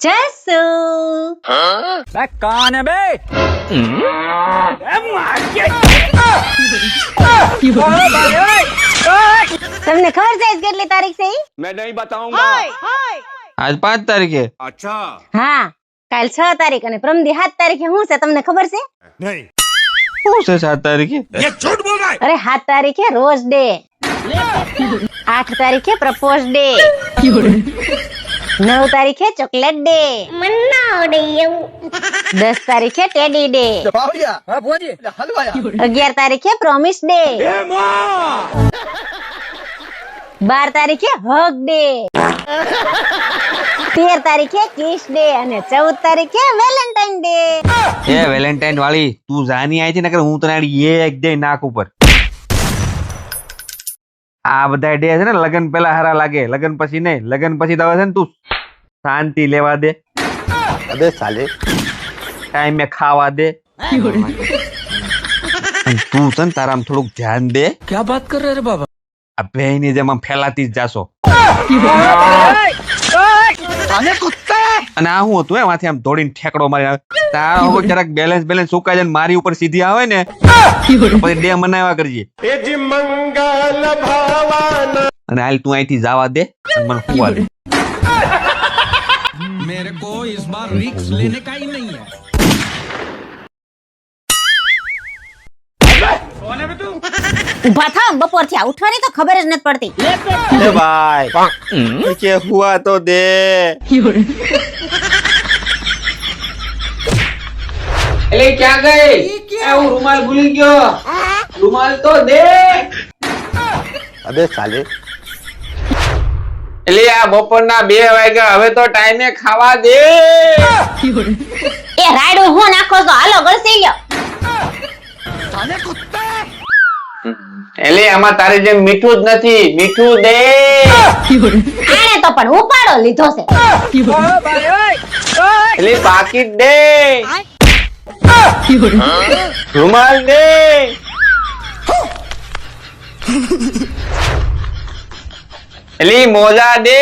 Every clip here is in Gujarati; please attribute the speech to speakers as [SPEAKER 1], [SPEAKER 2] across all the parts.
[SPEAKER 1] જસુ
[SPEAKER 2] कौन है बे?
[SPEAKER 1] તમને ખબર છે આજ કેટલી તારીખ છે ઈ?
[SPEAKER 3] मैं नहीं बताऊंगा।
[SPEAKER 4] આજ 5 તારીખે.
[SPEAKER 3] अच्छा
[SPEAKER 1] હા કાલ 6 તારીખ અને પ્રમદી 7 તારીખે શું છે તમને ખબર છે?
[SPEAKER 3] नहीं,
[SPEAKER 4] શું છે 7 તારીખે?
[SPEAKER 3] ये झूठ बोल रहा है।
[SPEAKER 1] અરે 7 તારીખે રોઝ ડે, 8 તારીખે પ્રપોઝ ડે, 9 તારીખે ચોકલેટ ડે, 10 તારીખે ટેડી ડે, 11 તારીખે પ્રોમિસ ડે, 12 તારીખે હગ ડે, 13 તારીખે કિસ ડે અને 14 તારીખે વેલેન્ટાઇન ડે.
[SPEAKER 4] એ વેલેન્ટાઇન વાળી તું જાની આઈ છે નકર હું તને આડી એક દે નાક ઉપર. આ બધા ડે છે ને લગન પહેલા હારા લાગે, લગન પછી નહીં. લગન પછી તો હવે છે ને તું શાંતિ લેવા દે,
[SPEAKER 3] अबे साले,
[SPEAKER 4] ટાઈમે ખાવા દે. અને તું છે ને તારામાં થોડુંક ધ્યાન દે.
[SPEAKER 2] क्या बात कर रहे रे बाबा?
[SPEAKER 4] આ ભેંની જેમ આમ ફેલાતી જ જાશો. અને આ હું હતું એમાંથી આમ દોડીને ઠેકડો મારી આવે. તારા ઉપર જરાક બેલેન્સ સુકાઈ જાય ને મારી ઉપર સીધી આવે ને પછી ડે મનાવ્યા કરજે. અને હાલ તું અહીંથી જવા દે અને મને સુવા દે.
[SPEAKER 2] मेरे को इस बार रिस्क लेने का ही नहीं है.
[SPEAKER 1] ઉભા થા, બપોર થયા ઉઠવાની તો ખબર જ નથી પડતી.
[SPEAKER 4] એ ભાઈ કે હુઆ તો દે. એટલે ક્યાં ગઈ? એ હું રૂમાલ ભૂલી ગયો. રૂમાલ તો દે.
[SPEAKER 3] अबे साले,
[SPEAKER 4] એટલે આ બપોરના 2 વાગ્યા, હવે તો ટાઈમે ખાવા દે.
[SPEAKER 1] એ રાયડું હું નાખો છો, હાલો ગળસી લ્યો.
[SPEAKER 4] એટલે આમાં તારી જેમ મીઠું જ નથી, મીઠું દે.
[SPEAKER 1] આણે તો પણ ઉપાડો લીધો છે.
[SPEAKER 4] એટલે પાકીટ દે. રૂમાલ દે. એટલે મોજા દે.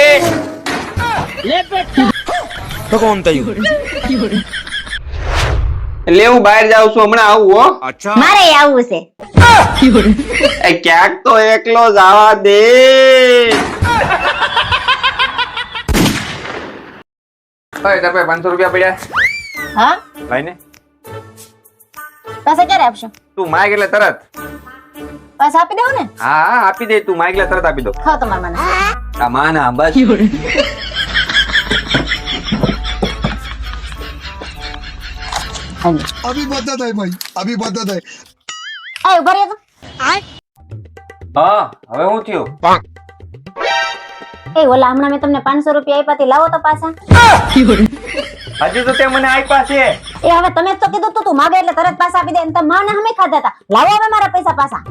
[SPEAKER 3] तो कौन था यू?
[SPEAKER 4] એટલે હું બહાર જાઉં છું, હમણાં આવું હો.
[SPEAKER 3] अच्छा,
[SPEAKER 1] મારે આવવું છે.
[SPEAKER 4] એ ક્યાંક તો એકલો જવા દે. ઓય તાર પાસે 500 રૂપિયા પડ્યા
[SPEAKER 1] હા
[SPEAKER 4] ભાઈને.
[SPEAKER 1] પાસે ક્યારે આપશો?
[SPEAKER 4] તું માગ એટલે તરત.
[SPEAKER 1] પાસે આપી દઉં ને?
[SPEAKER 4] હા હા આપી દે, તું માગ એટલે તરત આપી દો.
[SPEAKER 1] ખાઓ તમારા મને.
[SPEAKER 4] આ માના બસ.
[SPEAKER 5] अभी बता दे भाई, अभी बता दे.
[SPEAKER 1] એ ઉભા રહ્યો તો.
[SPEAKER 4] હા હવે હું થયું?
[SPEAKER 1] એ ઓલા હમણાં મેં તમને 500 રૂપિયા આપ્યા તે લાવો તો પાછા.
[SPEAKER 4] હજી તો તે મને આપ્યા છે.
[SPEAKER 1] એ હવે તમે જ તો કીધું તું માગે એટલે તરત પાછા આપી દે એમ. તો માને અમે ખાધા હતા. લાવો હવે મારા પૈસા પાછા.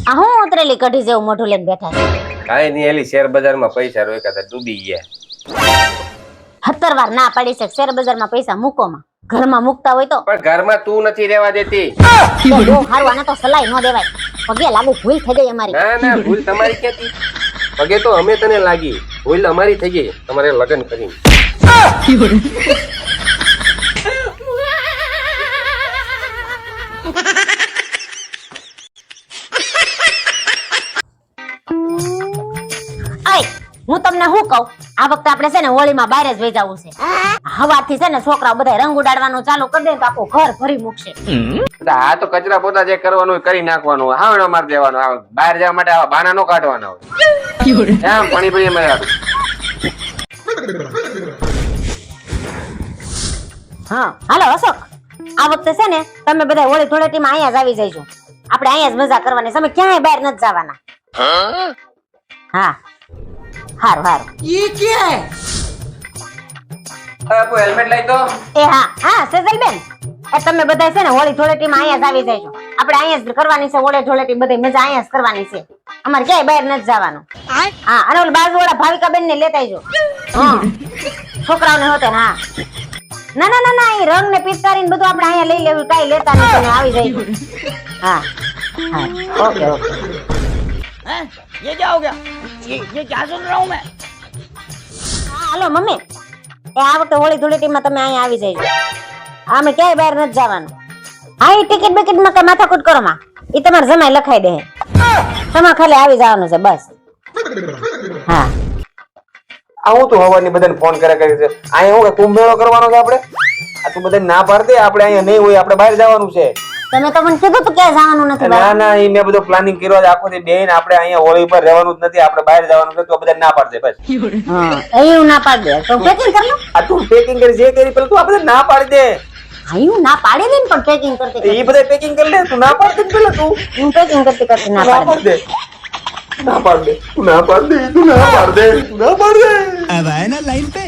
[SPEAKER 1] આ હું ઉતરેલી કઢી જેવું મોઢું લઈને બેઠા છે.
[SPEAKER 6] કાંઈ નહીં, એલી શેર બજારમાં પૈસા રોક્યા હતા, ડૂબી ગયા.
[SPEAKER 1] 17 વાર ના પાડી છે શેર બજારમાં પૈસા મૂકોમાં. ઘરમાં મૂકતા હોય તો
[SPEAKER 6] પણ ઘરમાં તું નથી રહેવા દેતી.
[SPEAKER 1] બહુ હારું, આને તો સલાઈ ન દેવાય. પગે લાગુ ભૂલ થઈ ગઈ અમારી.
[SPEAKER 6] ના ના, ભૂલ તમારી ક્યાંથી? પગે તો અમે તને લાગી, ભૂલ અમારી થઈ ગઈ તમારે લગ્ન કરીને.
[SPEAKER 1] આય હું તમને શું કહું, આ વખતે આપણે છે ને હોળીમાં બહાર જ વહી જવું છે. હવારથી છે ને છોકરાઓ બધા રંગ ઉડાડવાનું ચાલુ કરી દે તો આખું ઘર ભરી મૂકશે.
[SPEAKER 6] આ તો કચરા પોતા જે કરવાનું હોય કરી નાખવાનું હોય, હાવડો મારી દેવાનો. બહાર જવા માટે આવા બાના નો કાઢવાના હોય. એમ પાણી પડી અમારે.
[SPEAKER 1] હા હાલો અશોક, આ વખતે છે ને તમે બધા હોળી ધૂળેટીમાં અહીંયા જ આવી જઈજો. આપણે અહીંયા જ મજા કરવાની છે, અમે ક્યાંય બહાર નથી જવાના. હા હારું હારું.
[SPEAKER 6] હેલ્મેટ લઈ તો.
[SPEAKER 1] એ હા હા સેજલબેન, એ તમે બધા છે ને હોળી ધૂળેટીમાં અહીંયા જ આવી જઈજો. આપણે અહીંયા જ કરવાની છે હોળી ધૂળેટી, બધી મજા અહીંયા જ કરવાની છે. અમારે ક્યાંય બહાર નથી જવાનું. હા અને ઓલા બાજુવાળા ભાવિકાબેન ને લેતા આવજો. હા છોકરાઓને હોતે ને. હા ના ના ના ના, એ રંગ ને પિચકારી ને બધું આપણે અહીંયા લઈ લેવું, કાઈ લેતા નથી, આવી જાય. હા હા ઓકે ઓકે. હા હાલો મમ્મી એ આ વખતે હોળી ધૂળેટીમાં તમે અહીંયા આવી જઈજો અમે ક્યાંય બહાર નથી જવાનું હા એ ટિકિટ બિકિટ માં કઈ માથાકૂટ કરો માં એ તમારે જમાઈ લખાઈ દે તમારે ખાલી આવી જવાનું છે બસ હા
[SPEAKER 6] આવું તું હવાની બધાને ફોન કરે છે અહીંયા હું કે કુંભ મેળો કરવાનો છે આપણે આ તું બધાને ના પાડ દે આપણે અહીંયા નહીં હોય આપણે બહાર જવાનું છે
[SPEAKER 1] તમે તો મને કીધું તું ક્યાંય જવાનું નથી
[SPEAKER 6] ના
[SPEAKER 1] બહાર.
[SPEAKER 6] ના એ મેં બધું પ્લાનિંગ કર્યો છે આખો દી બેન આપણે અહીંયા હોળી પર રહેવાનું જ નથી આપણે બહાર જવાનું છે તો બધા ના પાડ દે બસ
[SPEAKER 1] હા એવું ના પાડી દે તો પેકિંગ કરી લો
[SPEAKER 6] આ તું પેકિંગ કરી જે કરી પેલું તું આપણે ના પાડી દે
[SPEAKER 1] હા એવું ના પાડી દે ને પણ પેકિંગ કરતી
[SPEAKER 6] એ બધા પેકિંગ કરી લે તું ના પાડ દે પેલા તું
[SPEAKER 1] હું પેકિંગ કરતી કરતી ના
[SPEAKER 6] ના
[SPEAKER 1] પાડી દે.
[SPEAKER 6] પાડ દે ના પાડ દે તું ના પાડ દે તું ના પાડ દે તું ના પાડ દે
[SPEAKER 5] अब आए ना लाइन पे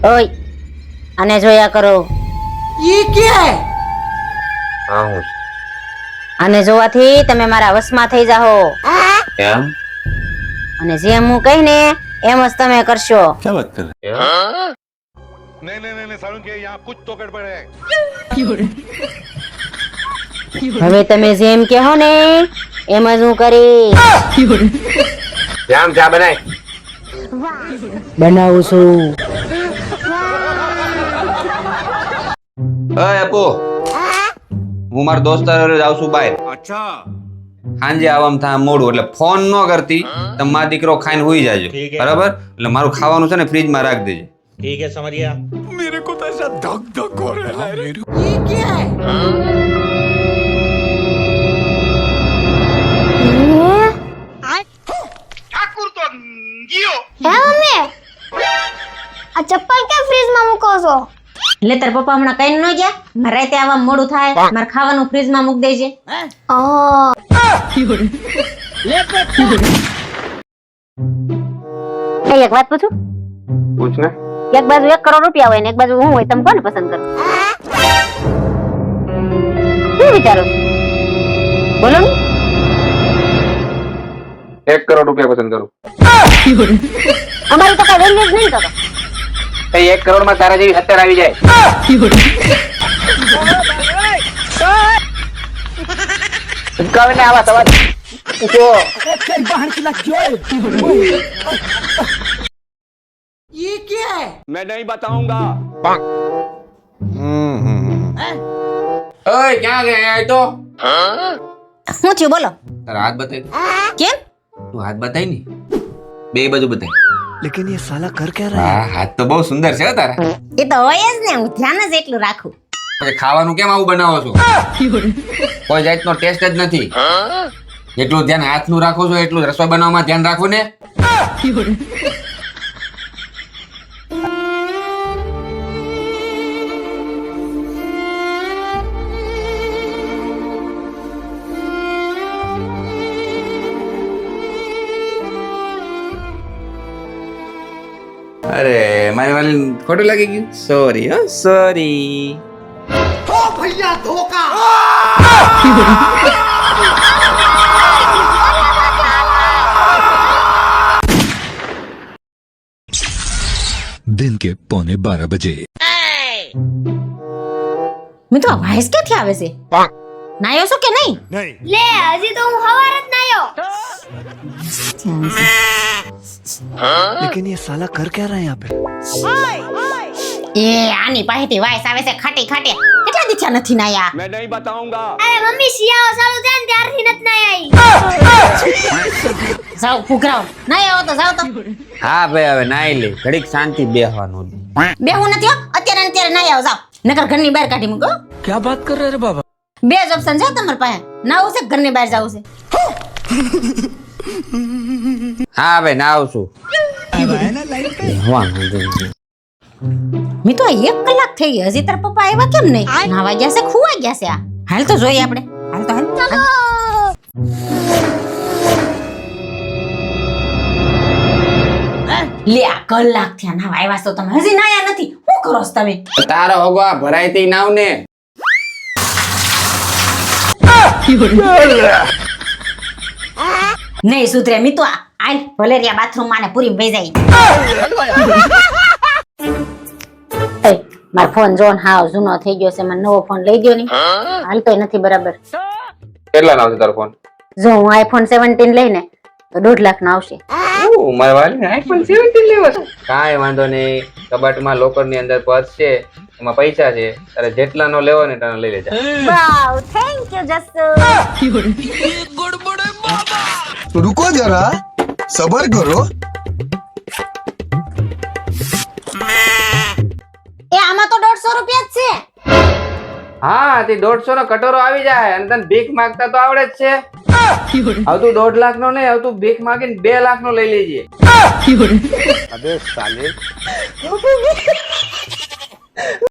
[SPEAKER 1] ઓય આને જોયા કરો
[SPEAKER 6] હા હું
[SPEAKER 1] આને જોવાથી તમે મારા વશમાં થઈ જાઓ
[SPEAKER 6] એમ
[SPEAKER 1] અને જેમ હું કહી ને એમ જ તમે કરશો
[SPEAKER 3] नहीं नहीं नहीं सारुण के यहाँ कुछ तो गड़बड़ है
[SPEAKER 1] હવે તમે જેમ કહો ને એમ જ હું કરીશ
[SPEAKER 6] જામ ચા બનાય
[SPEAKER 1] બનાવું છું
[SPEAKER 4] અય અપુ હું મારા દોસ્તાર હારે જાઉં છું બહાર
[SPEAKER 3] अच्छा
[SPEAKER 4] સાંજે આવવામાં થાય મોડું એટલે ફોન ન કરતી તમે મારો દીકરો ખાઈને હુઈ જાજો બરાબર એટલે મારું ખાવાનું છે ને ફ્રીજમાં રાખી દેજે
[SPEAKER 7] ठीक है समझ गया।
[SPEAKER 3] मेरे को तो ऐसा धक धक हो रहा है
[SPEAKER 8] આ ચપ્પલ કેમ ફ્રીજમાં મૂકો છો?
[SPEAKER 1] એટલે તાર પપ્પા હમણાં કઈ ન ગયા મારે રાતે આવવા મોડું થાય મારે ખાવાનું ફ્રીજમાં મૂકી દેજે એક વાત પૂછું
[SPEAKER 6] પૂછ ને
[SPEAKER 1] એક બાજુ 1 કરોડ રૂપિયા હોય ને એક બાજુ હું હોય તમે કોને પસંદ કરો શું વિચારો છો? બોલો ને
[SPEAKER 6] 1 કરોડ રૂપિયા પસંદ કરું
[SPEAKER 1] અમારી તો કઈ વેલ્યુ જ નહીં તો
[SPEAKER 6] 1 કરોડ માં તારા જેવી 70 આવી જાય કાવે ને આવા સવાલ પૂછો
[SPEAKER 3] मैं नहीं बताऊंगा
[SPEAKER 6] ઓય ક્યાં ગયા એ તો
[SPEAKER 1] શું થયું બોલો
[SPEAKER 4] તારા હાથ બતાવી
[SPEAKER 1] કેમ
[SPEAKER 4] તું હાથ બતાવી ને બે બાજુ બતાવી
[SPEAKER 5] लेकिन ये साला कर क्या रहा
[SPEAKER 4] વાહ હાથ તો બહુ સુંદર છે હો તારા
[SPEAKER 1] એ તો હોય જ ને હું ધ્યાન જ એટલું રાખું
[SPEAKER 4] પછી ખાવાનું કેમ આવું બનાવો છો કોઈ જાતનો ટેસ્ટ જ નથી જેટલું ધ્યાન હાથનું રાખો છો એટલું રસોઈ બનાવવામાં ધ્યાન રાખો ને અરે મારી વાલી ખોટું લાગી ગયું સોરી હો સોરી
[SPEAKER 5] दिन के 11:15 बजे
[SPEAKER 1] મેં તો વાઇસ ક્યાંથી આવે છે નાયો છો કે નહીં
[SPEAKER 8] લે હજી તો હું હવાર જ નાયો.
[SPEAKER 5] लेकिन ये साला कर क्या रहा है यहाँ पे
[SPEAKER 1] એ આની પાસેથી વાઇસ આવે છે ખાટી ખાટી કેટલા દીછા નથી નાયા
[SPEAKER 3] मैं नहीं बताऊंगा
[SPEAKER 8] અરે મમ્મી શિયાળો ચાલુ થાય ને ત્યારથી નથી નાઈ.
[SPEAKER 1] જાવ ફુગરાવ નાયા હો તો જાવ તો
[SPEAKER 4] હા ભાઈ હવે નાઈ લે ઘડીક શાંતિ બેહવાનું
[SPEAKER 1] બેહું નથી હો અત્યારે ને અત્યારે નાયા જાવ નકર ઘરની બહાર કાઢી મૂકો
[SPEAKER 2] क्या बात कर रहे रे बाबा
[SPEAKER 1] બે જ ઓપ્શન છે તમારી પાસે નાવું છે કે ઘરની બહાર જાવું છે
[SPEAKER 4] હા ભાઈ ના આવશું
[SPEAKER 1] મેં તો 1 કલાક થઈ ગઈ હજી તારા પપ્પા આવ્યા કેમ નહીં નાવા ગયા છે ખુવા ગયા છે આ હાલ તો જોઈએ આપણે હાલ તો હાલ લે આ કલાક થયા નાવા આવ્યા છો તમે હજી નાયા નથી શું કરો છો તમે
[SPEAKER 6] તારો હોગવા ભરાય તે નાવ ને
[SPEAKER 1] નહીં સુધરે મી તો આલ ભલેરિયા બાથરૂમ માં ને પૂરી વઈ જાય એ મારો ફોન જોન હાવ જૂનો થઈ ગયો છે મને નવો ફોન લઈ દ્યો ની હાલતોય નથી બરાબર
[SPEAKER 6] કેટલા ના આવશે તારો ફોન?
[SPEAKER 1] જો હું આઈફોન 17 લઈને તો 1.5 લાખ ના આવશે.
[SPEAKER 6] મારા વાલીને iPhone 17 લેવો છે. કાંઈ વાંધો નહીં, કબાટમાં લોકર ની અંદર પર્સ છે, એમાં પૈસા છે, તારે જેટલા નો લેવો ને તને લઈ લેજે.
[SPEAKER 1] વાવ, થેન્ક યુ જસ્સુ.
[SPEAKER 3] रुको जरा सबर करो.
[SPEAKER 1] એ આમાં તો 150 રૂપિયા જ છે.
[SPEAKER 6] હા, તે 150 નો કટોરો આવી જાય અને તને ભીખ માંગતા તો આવડે જ છે. હવે તું 1.5 લાખ નો નહીં, હવે તું ભીખ માંગીને 2 લાખ નો લઈ લેજે. અબે સાલે